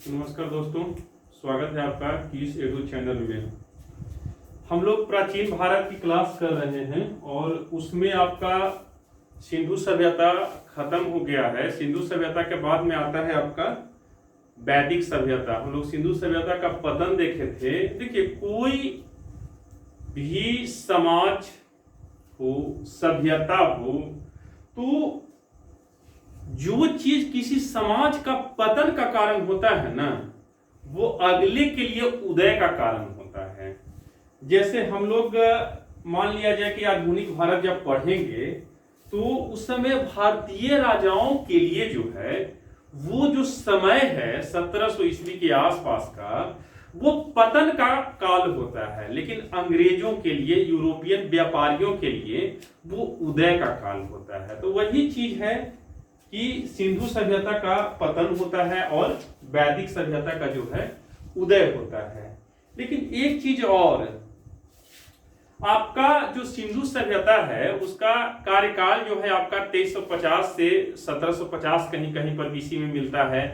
नमस्कार दोस्तों, स्वागत है आपका किस एडू चैनल में। हम लोग प्राचीन भारत की क्लास कर रहे हैं और उसमें आपका सिंधु सभ्यता खत्म हो गया है। सिंधु सभ्यता के बाद में आता है आपका वैदिक सभ्यता। हम लोग सिंधु सभ्यता का पतन देखे थे। देखिए, कोई भी समाज हो, सभ्यता हो, तो जो चीज किसी समाज का पतन का कारण होता है ना, वो अगले के लिए उदय का कारण होता है। जैसे हम लोग मान लिया जाए कि आधुनिक भारत जब पढ़ेंगे तो उस समय भारतीय राजाओं के लिए जो है वो जो समय है 1700 ईस्वी के आसपास का, वो पतन का काल होता है। लेकिन अंग्रेजों के लिए, यूरोपियन व्यापारियों के लिए वो उदय का काल होता है। तो वही चीज है कि सिंधु सभ्यता का पतन होता है और वैदिक सभ्यता का जो है उदय होता है। लेकिन एक चीज और, आपका जो सिंधु सभ्यता है उसका कार्यकाल जो है आपका 2350 से 1750 कहीं कहीं पर बीसी में मिलता है,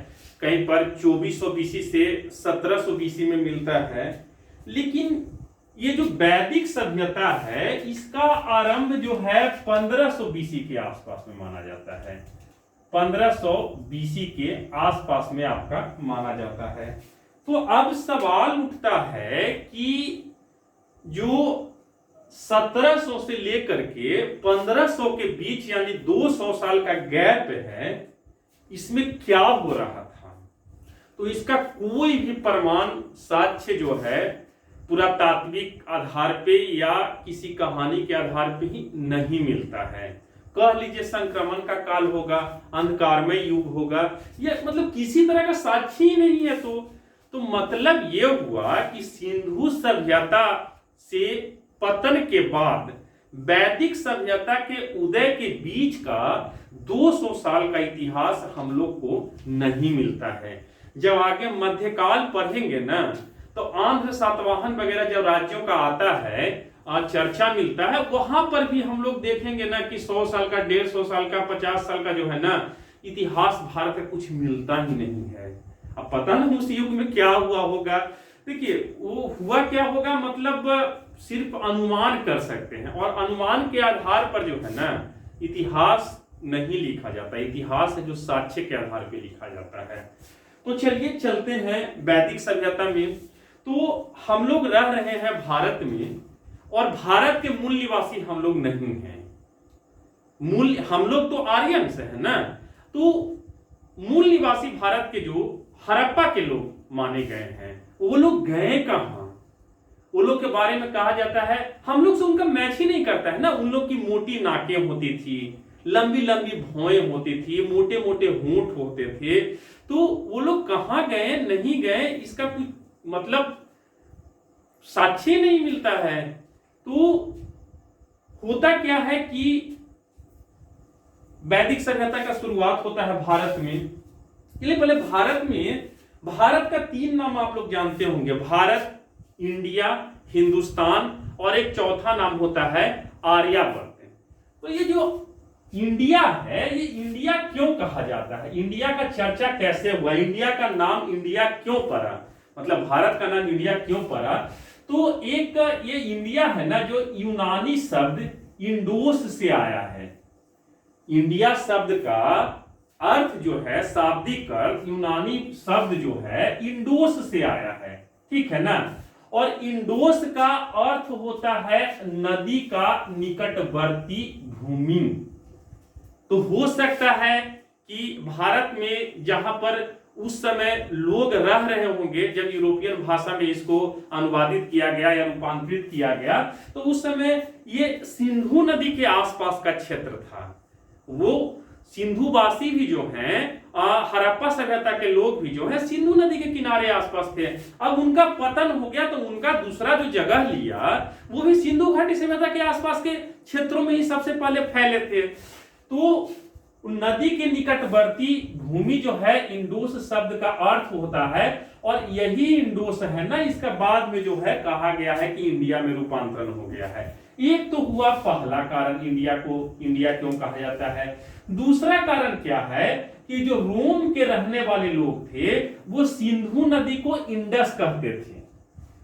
कहीं पर 2400 बीसी से 1700 बीसी में मिलता है। लेकिन ये जो वैदिक सभ्यता है इसका आरंभ जो है 1500 बीसी के आसपास में माना जाता है। 1500 बीसी के आसपास में आपका माना जाता है। तो अब सवाल उठता है कि जो 1700 से लेकर के 1500 के बीच यानी 200 साल का गैप है, इसमें क्या हो रहा था? तो इसका कोई भी प्रमाण साक्ष्य जो है पुरातात्विक आधार पे या किसी कहानी के आधार पे ही नहीं मिलता है। कह लीजिए संक्रमण का काल होगा, अंधकारमय युग होगा, या मतलब किसी तरह का साक्ष्य ही नहीं है। तो मतलब ये हुआ कि सिंधु सभ्यता से पतन के बाद वैदिक सभ्यता के उदय के बीच का 200 साल का इतिहास हम लोग को नहीं मिलता है। जब आगे मध्यकाल पढ़ेंगे ना, तो आंध्र सातवाहन वगैरह जब राज्यों का आता है चर्चा मिलता है, वहां पर भी हम लोग देखेंगे ना कि 100 साल का, 150 साल का, 50 साल का जो है ना इतिहास भारत का कुछ मिलता ही नहीं है। अब पता नहीं उस युग में क्या हुआ होगा। देखिए, वो हुआ क्या होगा मतलब सिर्फ अनुमान कर सकते हैं, और अनुमान के आधार पर जो है ना इतिहास नहीं लिखा जाता। इतिहास है जो साक्ष्य के आधार पर लिखा जाता है। तो चलिए चलते हैं वैदिक सभ्यता में। तो हम लोग रह रहे हैं भारत में, और भारत के मूल निवासी हम लोग नहीं हैं। मूल हम लोग तो आर्यन से है ना, तो मूल निवासी भारत के जो हड़प्पा के लोग माने गए हैं, वो लोग गए कहां? वो लोग के बारे में कहा जाता है हम लोग से उनका मैच ही नहीं करता है ना। उन लोग की मोटी नाकें होती थी, लंबी लंबी भौएं होती थी, मोटे मोटे होंठ होते थे। तो वो लोग कहां गए, नहीं गए, इसका कोई मतलब साक्ष्य नहीं मिलता है। तो होता क्या है कि वैदिक सभ्यता का शुरुआत होता है भारत में। इसलिए पहले भारत का 3 नाम आप लोग जानते होंगे, भारत, इंडिया, हिंदुस्तान, और एक चौथा नाम होता है आर्यावर्त। तो ये जो इंडिया है, ये इंडिया क्यों कहा जाता है? इंडिया का चर्चा कैसे हुआ? इंडिया का नाम इंडिया क्यों पड़ा, मतलब भारत का नाम इंडिया क्यों पड़ा? तो एक ये इंडिया है ना, जो यूनानी शब्द इंडोस से आया है। इंडिया शब्द का अर्थ जो है, शाब्दिक अर्थ यूनानी शब्द जो है इंडोस से आया है, ठीक है ना। और इंडोस का अर्थ होता है नदी का निकटवर्ती भूमि। तो हो सकता है कि भारत में जहां पर उस समय लोग रह रहे होंगे, जब यूरोपियन भाषा में इसको अनुवादित किया गया या रूपांतरित किया गया, तो उस समय ये सिंधु नदी के आसपास का क्षेत्र था। वो सिंधुवासी भी जो हैं, हड़प्पा सभ्यता के लोग भी जो है सिंधु नदी के किनारे आसपास थे। अब उनका पतन हो गया तो उनका दूसरा जो जगह लिया वो भी सिंधु घाटी सभ्यता के आसपास के क्षेत्रों में ही सबसे पहले फैले थे। तो नदी के निकटवर्ती भूमि जो है, इंडोस शब्द का अर्थ होता है, और यही इंडोस है ना, इसका बाद में जो है कहा गया है कि इंडिया में रूपांतरण हो गया है। एक तो हुआ पहला कारण, इंडिया को इंडिया क्यों कहा जाता है। दूसरा कारण क्या है कि जो रोम के रहने वाले लोग थे वो सिंधु नदी को इंडस कहते थे।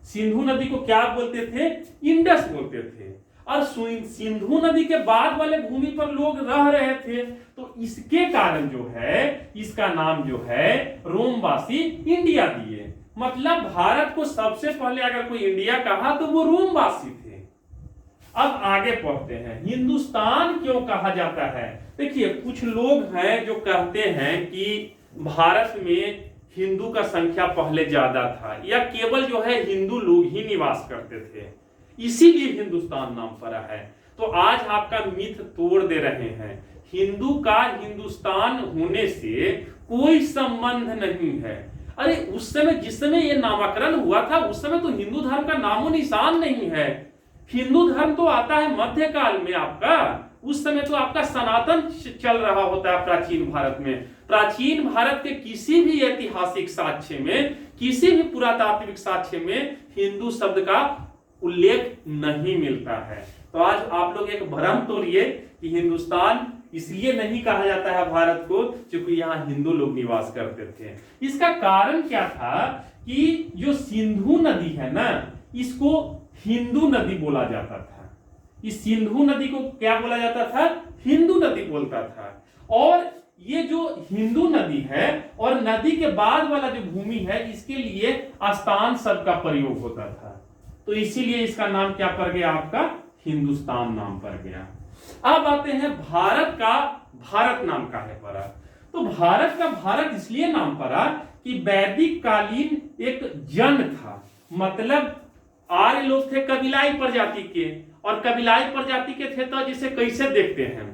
सिंधु नदी को क्या बोलते थे? इंडस बोलते थे। और सिंधु नदी के बाद वाले भूमि पर लोग रह रहे थे, तो इसके कारण जो है इसका नाम जो है रोमवासी इंडिया दिए। मतलब भारत को सबसे पहले अगर कोई इंडिया कहा तो वो रोमवासी थे। अब आगे पढ़ते हैं, हिंदुस्तान क्यों कहा जाता है? देखिए, कुछ लोग हैं जो कहते हैं कि भारत में हिंदू का संख्या पहले ज्यादा था, या केवल जो है हिंदू लोग ही निवास करते थे, इसीलिए हिंदुस्तान नाम पड़ा है। तो आज आपका मिथ तोड़ दे रहे हैं। हिंदू का हिंदुस्तान होने से कोई संबंध नहीं है। अरे उस समय, जिस समय ये नामकरण हुआ था, उस समय तो हिंदू धर्म का नामो निशान नहीं है। हिंदू धर्म तो आता है मध्यकाल में आपका। उस समय तो आपका सनातन चल रहा होता है प्राचीन भारत में। प्राचीन भारत के किसी भी ऐतिहासिक साक्ष्य में, किसी भी पुरातात्विक साक्ष्य में हिंदू शब्द का उल्लेख नहीं मिलता है। तो आज आप लोग एक भ्रम तोड़िए कि हिंदुस्तान इसलिए नहीं कहा जाता है भारत को क्योंकि यहाँ हिंदू लोग निवास करते थे। इसका कारण क्या था कि जो सिंधु नदी है ना, इसको हिंदू नदी बोला जाता था। इस सिंधु नदी को क्या बोला जाता था? हिंदू नदी बोलता था। और ये जो हिंदू नदी है और नदी के बाद वाला जो भूमि है, इसके लिए स्थान शब्द का प्रयोग होता था। तो इसीलिए इसका नाम क्या पड़ गया? आपका हिंदुस्तान नाम पड़ गया। अब आते हैं भारत का भारत नाम काहे पड़ा? तो भारत का भारत इसलिए नाम पड़ा कि वैदिक कालीन एक जन था। मतलब आर्य लोग थे कबीलाई प्रजाति के, और कबीलाई प्रजाति के थे तो जिसे कैसे देखते हैं,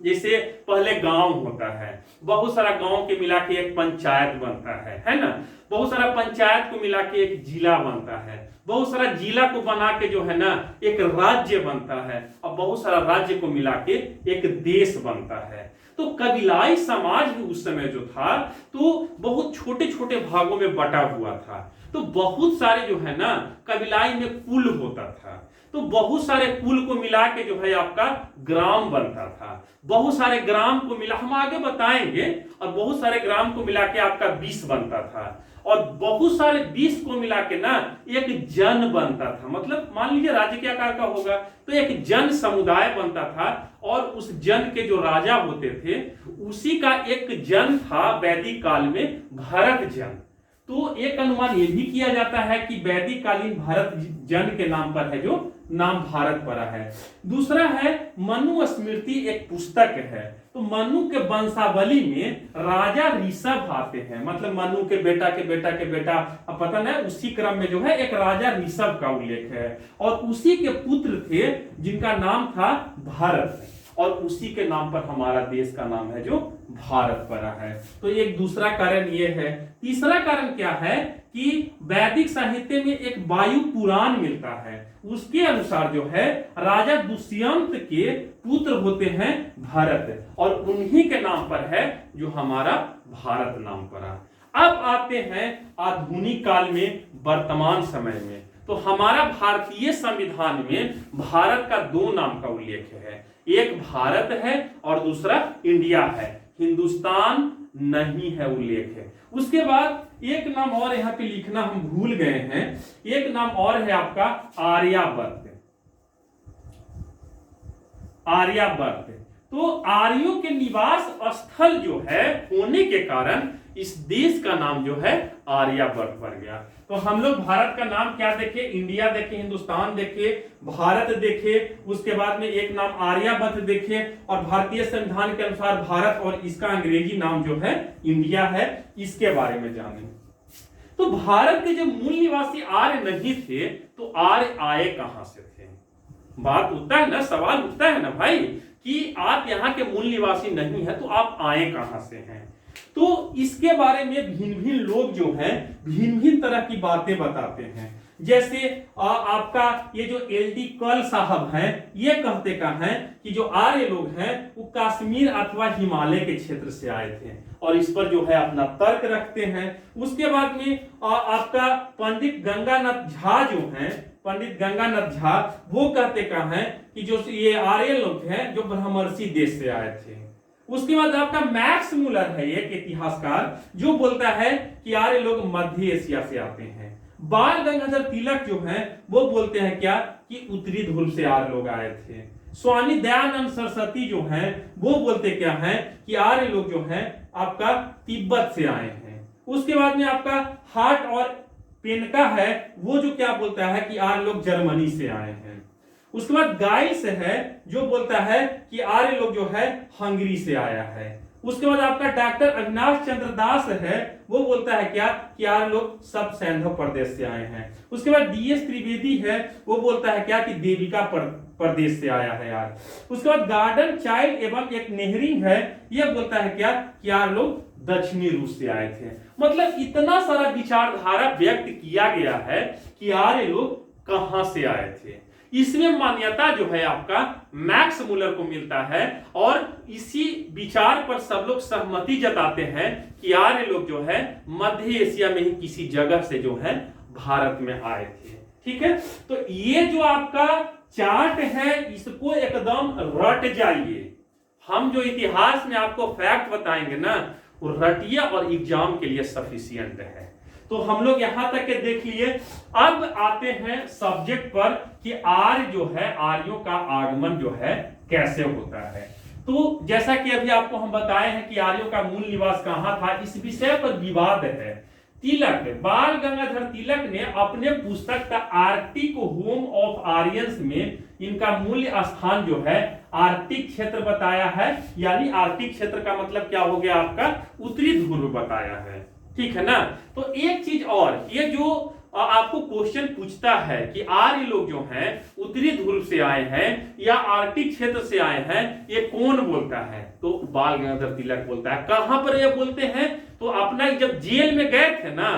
जैसे पहले गांव होता है, बहुत सारा गांव के मिला के एक पंचायत बनता है ना। बहुत सारा पंचायत को मिला के एक जिला बनता है, बहुत सारा जिला को बना के जो है ना एक राज्य बनता है, और बहुत सारा राज्य को मिला के एक देश बनता है। तो कबीलाई समाज भी उस समय जो था तो बहुत छोटे छोटे भागों में बटा हुआ था। तो बहुत सारे जो है ना कबीलाई में कुल होता था, तो बहुत सारे कुल को मिला के जो है आपका ग्राम बनता था। बहुत सारे ग्राम को मिला, हम आगे बताएंगे, और बहुत सारे ग्राम को मिला के आपका 20 बनता था, और बहुत सारे 20 को मिला के ना एक जन बनता था। मतलब मान लीजिए राज्य के आकार का होगा तो एक जन समुदाय बनता था, और उस जन के जो राजा होते थे उसी का एक जन था वैदिक काल में भरत जन। तो एक अनुमान यह भी किया जाता है कि वैदिक कालीन भारत जन के नाम पर है जो नाम भारत पड़ा है। दूसरा है मनु स्मृति, एक पुस्तक है। तो मनु के वंशावली में राजा ऋषभ आते हैं, मतलब मनु के बेटा के बेटा के बेटा, अब पता नहीं उसी क्रम में जो है एक राजा ऋषभ का उल्लेख है, और उसी के पुत्र थे जिनका नाम था भारत, और उसी के नाम पर हमारा देश का नाम है जो भारत पड़ा है। तो एक दूसरा कारण ये है। तीसरा कारण क्या है कि वैदिक साहित्य में एक वायु पुराण मिलता है, उसके अनुसार जो है राजा दुष्यंत के पुत्र होते हैं भरत, और उन्हीं के नाम पर है जो हमारा भारत नाम पड़ा। अब आते हैं आधुनिक काल में, वर्तमान समय में। तो हमारा भारतीय संविधान में भारत का 2 नाम का उल्लेख है, एक भारत है और दूसरा इंडिया है, हिंदुस्तान नहीं है उल्लेख है। उसके बाद एक नाम और यहां पे लिखना हम भूल गए हैं, एक नाम और है आपका आर्यावर्त। आर्यावर्त तो आर्यों के निवास स्थल जो है होने के कारण इस देश का नाम जो है आर्यावर्त पड़ गया। तो हम लोग भारत का नाम क्या देखे? इंडिया देखे, हिंदुस्तान देखे, भारत देखे, उसके बाद में एक नाम आर्यावर्त देखे, और भारतीय संविधान के अनुसार भारत और इसका अंग्रेजी नाम जो है इंडिया है, इसके बारे में जाने। तो भारत के जो मूल निवासी आर्य नहीं थे तो आर्य आए कहां से थे? बात उठता है ना, सवाल उठता है ना भाई कि आप यहाँ के मूल निवासी नहीं है तो आप आए कहां से हैं? तो इसके बारे में भिन्न भिन्न लोग जो हैं भिन्न भिन्न तरह की बातें बताते हैं। जैसे आपका ये जो एलडी कल साहब हैं, ये कहते का है कि जो आर्य लोग हैं वो कश्मीर अथवा हिमालय के क्षेत्र से आए थे, और इस पर जो है अपना तर्क रखते हैं। उसके बाद में आपका पंडित गंगानाथ झा जो हैं, पंडित गंगानाथ झा वो कहते का है कि जो ये आर्य लोग हैं जो ब्रह्मर्षि देश से आए थे। उसके बाद आपका मैक्स मूलर है एक इतिहासकार, जो बोलता है कि आर्य लोग मध्य एशिया से आते हैं। बाल गंगाधर तिलक जो हैं वो बोलते हैं क्या कि उत्तरी ध्रुव से आर्य लोग आए थे। स्वामी दयानंद सरस्वती जो हैं वो बोलते क्या हैं कि आर्य लोग जो हैं आपका तिब्बत से आए हैं। उसके बाद में आपका हार्ट और पेनका है, वो जो क्या बोलता है कि आर्य लोग जर्मनी से आए हैं। उसके बाद गाइस है जो बोलता है कि आर्य लोग जो है हंगरी से आया है। उसके बाद आपका डॉक्टर अविनाश चंद्र दास है, वो बोलता है क्या कि आर्य लोग सब सैंधव प्रदेश से आए हैं। उसके बाद डीएस त्रिवेदी है, वो बोलता है क्या कि देविका प्रदेश से आया है यार। उसके बाद गार्डन चाइल्ड एवं एक नेहरिंग है, यह बोलता है क्या कि आर्य लोग दक्षिणी रूस से आए थे। मतलब इतना सारा विचारधारा व्यक्त किया गया है कि आर्य लोग कहां से आए थे। इसमें मान्यता जो है आपका मैक्स मूलर को मिलता है और इसी विचार पर सब लोग सहमति जताते हैं कि आर्य लोग जो है मध्य एशिया में ही किसी जगह से जो है भारत में आए थे। ठीक है, तो ये जो आपका चार्ट है इसको एकदम रट जाइए। हम जो इतिहास में आपको फैक्ट बताएंगे ना वो रटिया और एग्जाम के लिए सफिशिएंट है। तो हम लोग यहां तक के देख लिए। अब आते हैं सब्जेक्ट पर कि आर्य जो है, आर्यों का आगमन जो है कैसे होता है। तो जैसा कि अभी आपको हम बताए हैं कि आर्यों का मूल निवास कहां था, इस विषय पर विवाद है। तिलक, बाल गंगाधर तिलक ने अपने पुस्तक the Arctic home of Aryans में इनका मूल स्थान जो है आर्कटिक क्षेत्र बताया है। यानी आर्कटिक क्षेत्र का मतलब क्या हो गया आपका उत्तरी ध्रुव बताया है। ठीक है ना। तो एक चीज और, ये जो आपको क्वेश्चन पूछता है कि आर्य लोग जो हैं उत्तरी ध्रुव से आए हैं या आर्कटिक क्षेत्र से आए हैं, ये कौन बोलता है, तो बाल गंगाधर तिलक बोलता है। कहां पर ये बोलते हैं, तो अपना जब जेल में गए थे ना,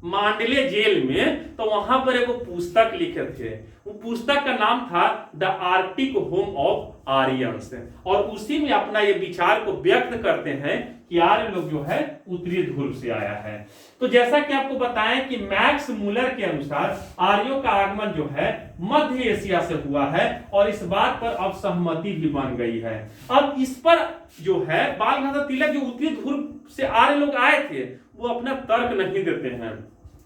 मांडले जेल में, तो वहां पर एक पुस्तक लिखे थे। वो पुस्तक का नाम था the Arctic home of Aryans, और उसी में अपना ये विचार को व्यक्त करते हैं कि आर्य लोग जो है उत्तरी ध्रुव से आया है। तो जैसा कि आपको बताएं कि मैक्स मूलर के अनुसार आर्यों का आगमन जो है मध्य एशिया से हुआ है, और इस बात पर अब सहमति भी बन गई है। अब इस पर जो है बाल गंगाधर तिलक जो उत्तरी ध्रुव से आर्य लोग आए थे वो अपना तर्क नहीं देते हैं,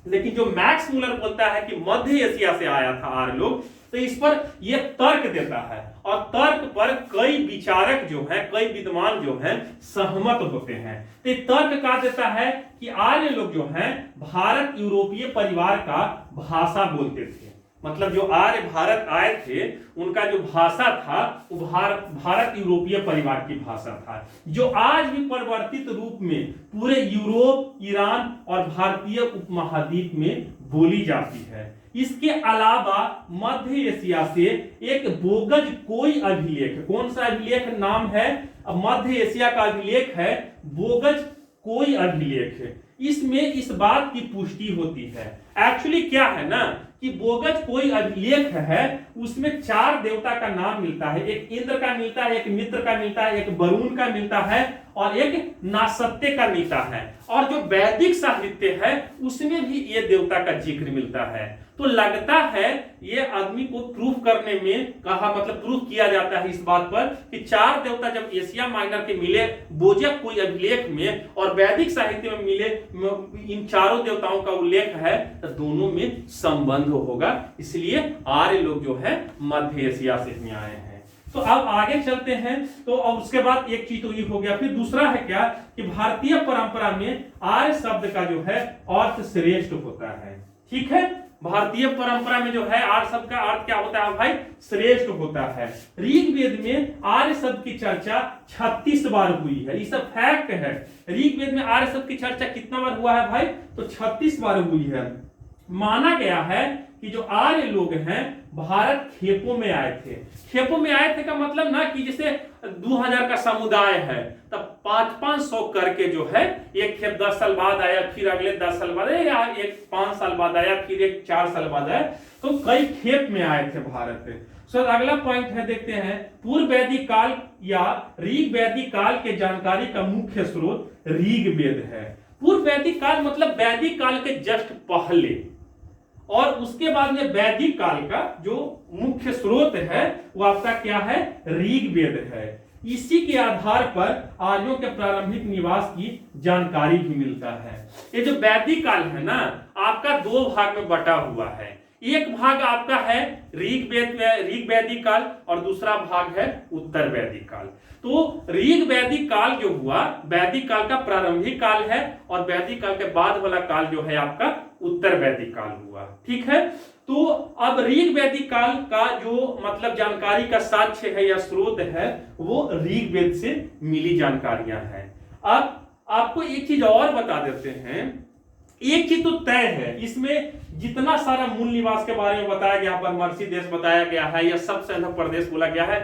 लेकिन जो मैक्स मूलर बोलता है कि मध्य एशिया से आया था आर्य लोग, तो इस पर यह तर्क देता है, और तर्क पर कई विचारक जो हैं, कई विद्वान जो हैं सहमत होते हैं। तो तर्क कहा देता है कि आर्य लोग जो हैं भारत यूरोपीय परिवार का भाषा बोलते थे। मतलब जो आर्य भारत आए थे उनका जो भाषा था वो भारत यूरोपीय परिवार की भाषा था, जो आज भी परिवर्तित रूप में पूरे यूरोप, ईरान और भारतीय उपमहाद्वीप में बोली जाती है। इसके अलावा मध्य एशिया से एक बोगज कोई अभिलेख, कौन सा अभिलेख नाम है, मध्य एशिया का अभिलेख है बोगज कोई अभिलेख। इसमें इस बात की पुष्टि होती है। एक्चुअली क्या है ना कि बोगज कोई अभिलेख है, उसमें 4 देवता का नाम मिलता है। एक इंद्र का मिलता है, एक मित्र का मिलता है, एक वरुण का मिलता है और एक नासत्य का मिलता है। और जो वैदिक साहित्य है उसमें भी ये देवता का जिक्र मिलता है। तो लगता है ये आदमी को प्रूफ करने में कहा, मतलब प्रूफ किया जाता है इस बात पर कि 4 देवता जब एशिया माइनर के मिले बोजक कोई अभिलेख में और वैदिक साहित्य में मिले, इन चारों देवताओं का उल्लेख है, तो दोनों में संबंध होगा। इसलिए आर्य लोग जो है मध्य एशिया से ही आए हैं। तो अब आगे चलते हैं। तो अब उसके बाद एक चीज तो ये हो गया, फिर दूसरा है क्या कि भारतीय परंपरा में आर्य शब्द का जो है अर्थ श्रेष्ठ होता है। ठीक है, भारतीय परंपरा में जो है आर्य शब्द का अर्थ क्या होता है भाई, श्रेष्ठ होता है। ऋग्वेद में आर्य शब्द की चर्चा 36 बार हुई है, ये सब फैक्ट है। ऋग्वेद में आर्य शब्द की चर्चा कितना बार हुआ है भाई, तो 36 बार हुई है। माना गया है कि जो आर्य लोग हैं भारत खेपों में आए थे। खेपों में आए थे का मतलब ना कि जैसे 2000 का समुदाय है तब 500-500 करके जो है एक खेप 10 साल बाद आया, फिर अगले 10 साल बाद आया, एक 5 साल बाद आया, फिर एक 4 साल बाद आया, तो कई खेप में आए थे भारत। सर अगला पॉइंट है, देखते हैं पूर्व वैदिक काल या ऋग वैदिक काल के जानकारी का मुख्य स्रोत ऋग्वेद है। पूर्व वैदिक काल मतलब वैदिक काल के जस्ट पहले, और उसके बाद में वैदिक काल का जो मुख्य स्रोत है वो आपका क्या है, ऋग्वेद है। इसी के आधार पर आर्यों के प्रारंभिक निवास की जानकारी भी मिलता है। ये जो वैदिक काल है ना, आपका दो भाग में बटा हुआ है। एक भाग आपका है ऋग वैदिक काल और दूसरा भाग है उत्तर वैदिक काल। तो ऋग वैदिक काल जो हुआ वैदिक काल का प्रारंभिक काल है और वैदिक काल के बाद वाला काल जो है आपका उत्तर वैदिक काल हुआ। ठीक है, तो अब ऋग वैदिक काल का जो मतलब जानकारी का साक्ष्य है या स्रोत है वो ऋग वेद से मिली जानकारियां हैं। अब आपको एक चीज और बता देते हैं, एक चीज तो तय है इसमें, जितना सारा मूल निवास के बारे में बताया गया, परमर्शी देश बताया गया है या सब सैन्य प्रदेश बोला गया है,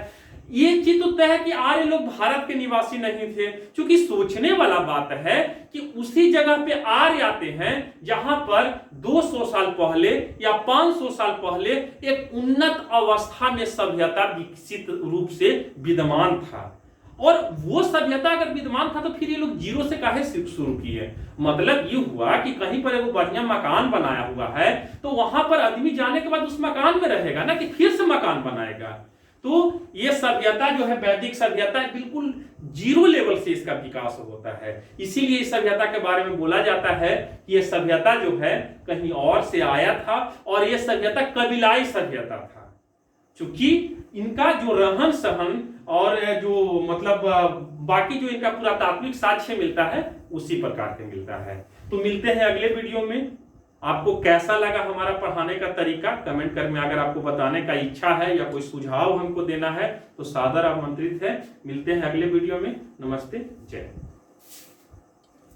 एक चीज तो तय है कि आर्य लोग भारत के निवासी नहीं थे। क्योंकि सोचने वाला बात है कि उसी जगह पे आर्य आते हैं जहां पर 200 साल पहले या 500 साल पहले एक उन्नत अवस्था में सभ्यता विकसित रूप से विद्यमान था। और वो सभ्यता अगर विद्यमान था तो फिर ये लोग जीरो से काहे शुरू किए। मतलब ये हुआ कि कहीं पर एक बढ़िया मकान बनाया हुआ है तो वहां पर आदमी जाने के बाद उस मकान में रहेगा ना, कि फिर से मकान बनाएगा। तो ये सभ्यता जो है वैदिक सभ्यता बिल्कुल जीरो लेवल से इसका विकास होता है। इसीलिए इस सभ्यता के बारे में बोला जाता है कि ये सभ्यता जो है कहीं और से आया था और ये सभ्यता कबीलाई सभ्यता था। क्योंकि इनका जो रहन सहन और जो मतलब बाकी जो इनका पुरातात्विक साक्ष्य मिलता है उसी प्रकार के मिलता है। तो मिलते हैं अगले वीडियो में। आपको कैसा लगा हमारा पढ़ाने का तरीका कमेंट कर में अगर आपको बताने का इच्छा है या कोई सुझाव हमको देना है तो सादर आमंत्रित है। मिलते हैं अगले वीडियो में। नमस्ते, जय।